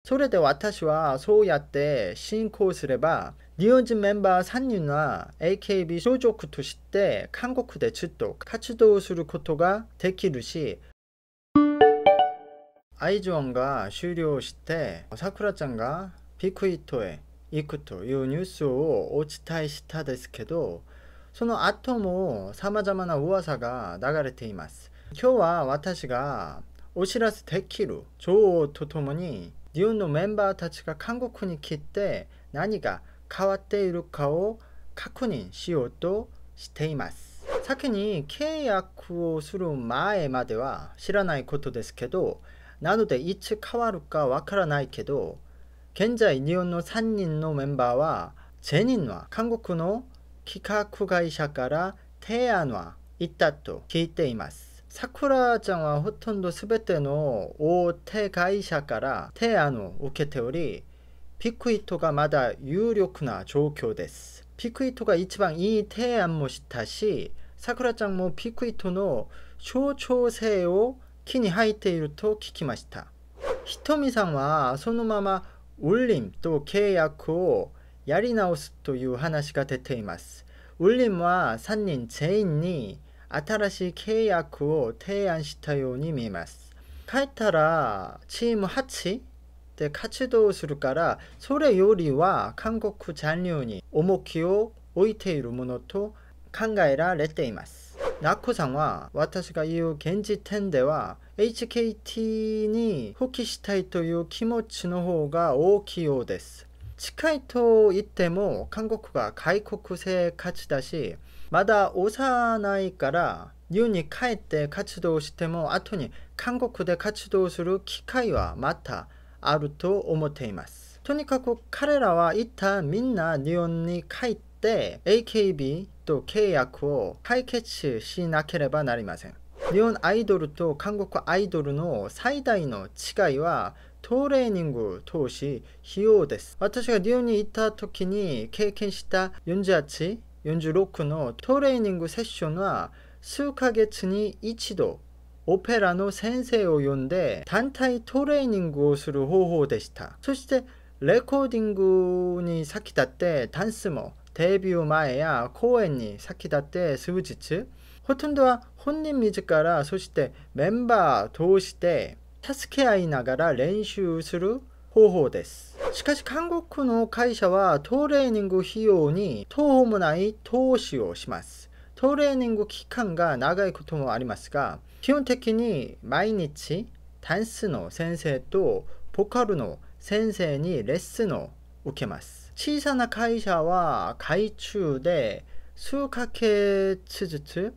それで私はそうやって進行すれば日本人メンバー3人は AKB 所属として韓国でずっと活動することができるし、アイジョンが終了してさくらちゃんがビッグヒットへ行くというニュースをお伝えしたですけど、その後も様々な噂が流れています。今日は私がお知らせできる情報とともに日本のメンバーたちが韓国に来て何が変わっているかを確認しようとしています。先に契約をする前までは知らないことですけど、なのでいつ変わるかわからないけど、現在日本の3人のメンバーは全員は韓国の企画会社から提案は行ったと聞いています。さくらちゃんはほとんど全ての大手会社から提案を受けており、ビッグヒットがまだ有力な状況です。ビッグヒットが一番いい提案もしたし、さくらちゃんもビッグヒットの象徴性を気に入っていると聞きました。ひとみさんはそのままウリムと契約をやり直すという話が出ています。ウリムは3人全員に新しい契約を提案したように見えます。帰ったらチーム8で活動するから、それよりは韓国残留に重きを置いているものと考えられています。ナコさんは私が言う現時点では HKT に復帰したいという気持ちの方が大きいようです。近いと言っても韓国が外国生活だし、まだ幼いから日本に帰って活動しても後に韓国で活動する機会はまたあると思っています。とにかく彼らは一旦みんな日本に帰って AKB と契約を解決しなければなりません。日本アイドルと韓国アイドルの最大の違いはトレーニング投資費用です。私が日本に行った時に経験した48、46のトレーニングセッションは数ヶ月に一度オペラの先生を呼んで団体トレーニングをする方法でした。そしてレコーディングに先立ってダンスもデビュー前や公演に先立って数日、ほとんどは本人自ら、そしてメンバー通して助け合いながら練習する方法です。しかし韓国の会社はトレーニング費用に途方もない投資をします。トレーニング期間が長いこともありますが、基本的に毎日ダンスの先生とボーカルの先生にレッスンを受けます。小さな会社は外注で数ヶ月ずつ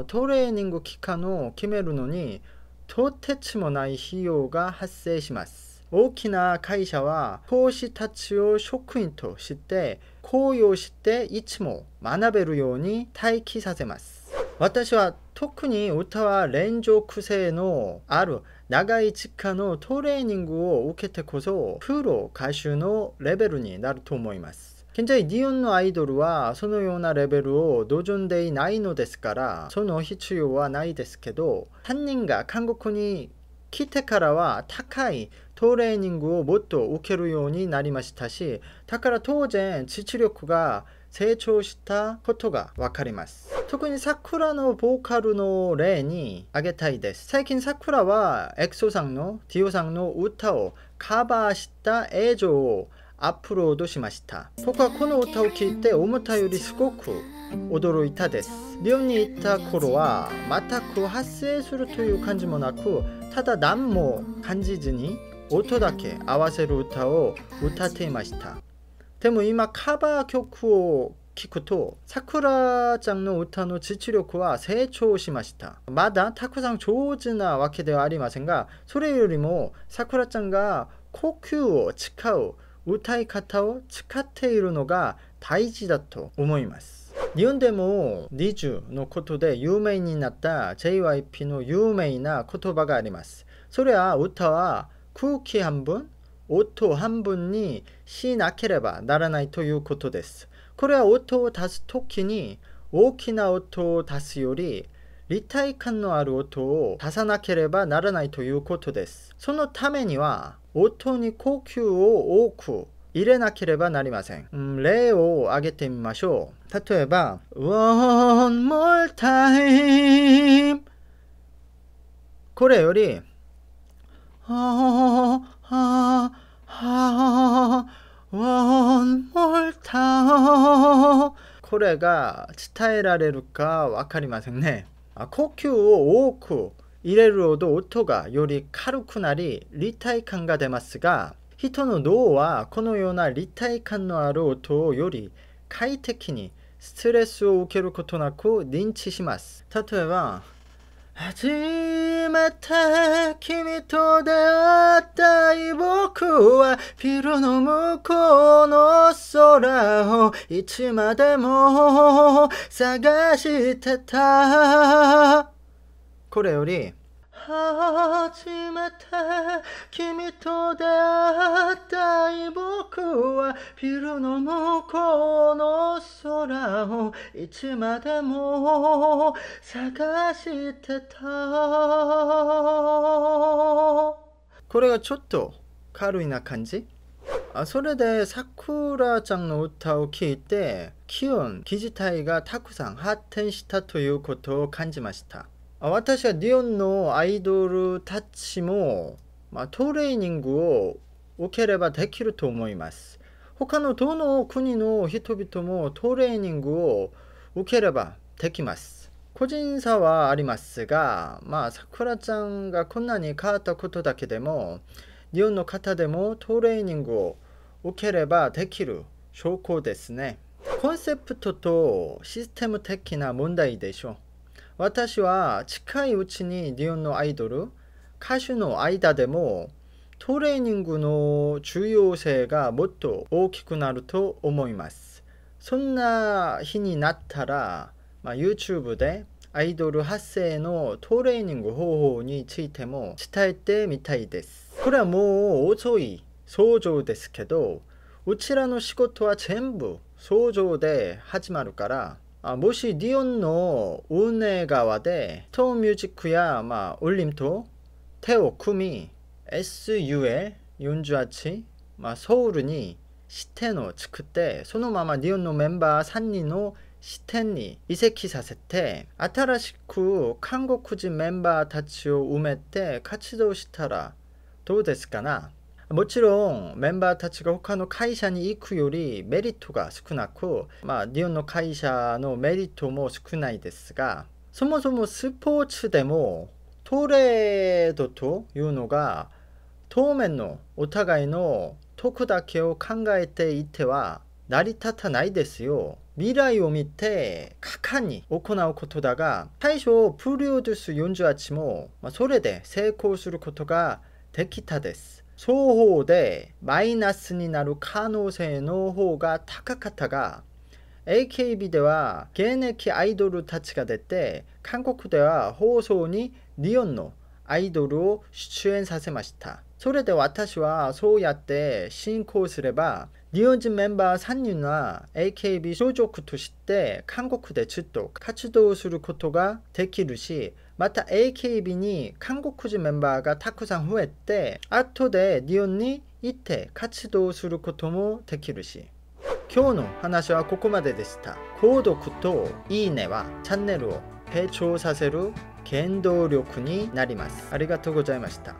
トレーニング期間を決めるのにとてつもない費用が発生します。大きな会社は講師たちを職員として雇用していつも学べるように待機させます。私は特に歌は連続性のある長い時間のトレーニングを受けてこそプロ歌手のレベルになると思います。現在日本のアイドルはそのようなレベルを望んでいないのですから、その必要はないですけど、3人が韓国に来てからは高いトレーニングをもっと受けるようになりましたし、だから当然実力が成長したことがわかります。特にさくらのボーカルの例に挙げたいです。最近さくらはエクソさんのディオさんの歌をカバーした映像をアップロードしました。僕はこの歌を聴いて思ったよりすごく驚いたです。日本に行った頃は全く発声するという感じもなく、ただ何も感じずに音だけ合わせる歌を歌っていました。でも今カバー曲を聞くとさくらちゃんの歌の実力は成長しました。まだたくさん上手なわけではありませんが、それよりもさくらちゃんが呼吸を使う歌い方を使っているのが大事だと思います。日本でも20のことで有名になった JYP の有名な言葉があります。それは歌は空気半分、音半分にしなければならないということです。これは音を出すときに大きな音を出すより立体感のある音を出さなければならないということです。そのためには音に呼吸を多く入れなければなりません。例を挙げてみましょう。例えば One more time これよりOne more time これが伝えられるかわかりませんね。呼吸を多く入れるほど音がより軽くなり立体感が出ますが、人の脳はこのような立体感のある音をより快適にストレスを受けることなく認知します。例えば初めて君と出会った僕はビルの向こうの空をいつまでも探してた。これより初めて君と出会った僕はビルの向こうの空をいつまでも探してた。これがちょっと軽いな感じ。それでさくらちゃんの歌を聴いて気自体がたくさん発展したということを感じました。私は日本のアイドルたちも、トレーニングを受ければできると思います。他のどの国の人々もトレーニングを受ければできます。個人差はありますが、さくらちゃんがこんなに変わったことだけでも、日本の方でもトレーニングを受ければできる証拠ですね。コンセプトとシステム的な問題でしょう。私は近いうちに日本のアイドル、歌手の間でもトレーニングの重要性がもっと大きくなると思います。そんな日になったら、YouTube でアイドル発声のトレーニング方法についても伝えてみたいです。これはもう遅い想像ですけど、うちらの仕事は全部想像で始まるから、もし日本の運営側でトーンミュージックや울림と手を組み SUL 48、ソウルに支店を作って、そのまま日本のメンバー3人の支店に移籍させて新しく韓国人メンバーたちを埋めて活動したらどうですかな。もちろんメンバーたちが他の会社に行くよりメリットが少なく、日本の会社のメリットも少ないですが、そもそもスポーツでもトレードというのが当面のお互いの得だけを考えていては成り立たないですよ。未来を見て果敢に行うことだが、最初プロデュース48もそれで成功することができたです。双方でマイナスになる可能性の方が高かったが、AKB では現役アイドルたちが出て、韓国では放送に日本のアイドルを出演させました。それで私はそうやって進行すれば、日本人メンバー3人は AKB 所属として韓国でずっと活動することができるし、また AKB に韓国人メンバーがたくさん増えて、後で日本に行って活動することもできるし。今日の話はここまででした。購読といいねはチャンネルを成長させる原動力になります。ありがとうございました。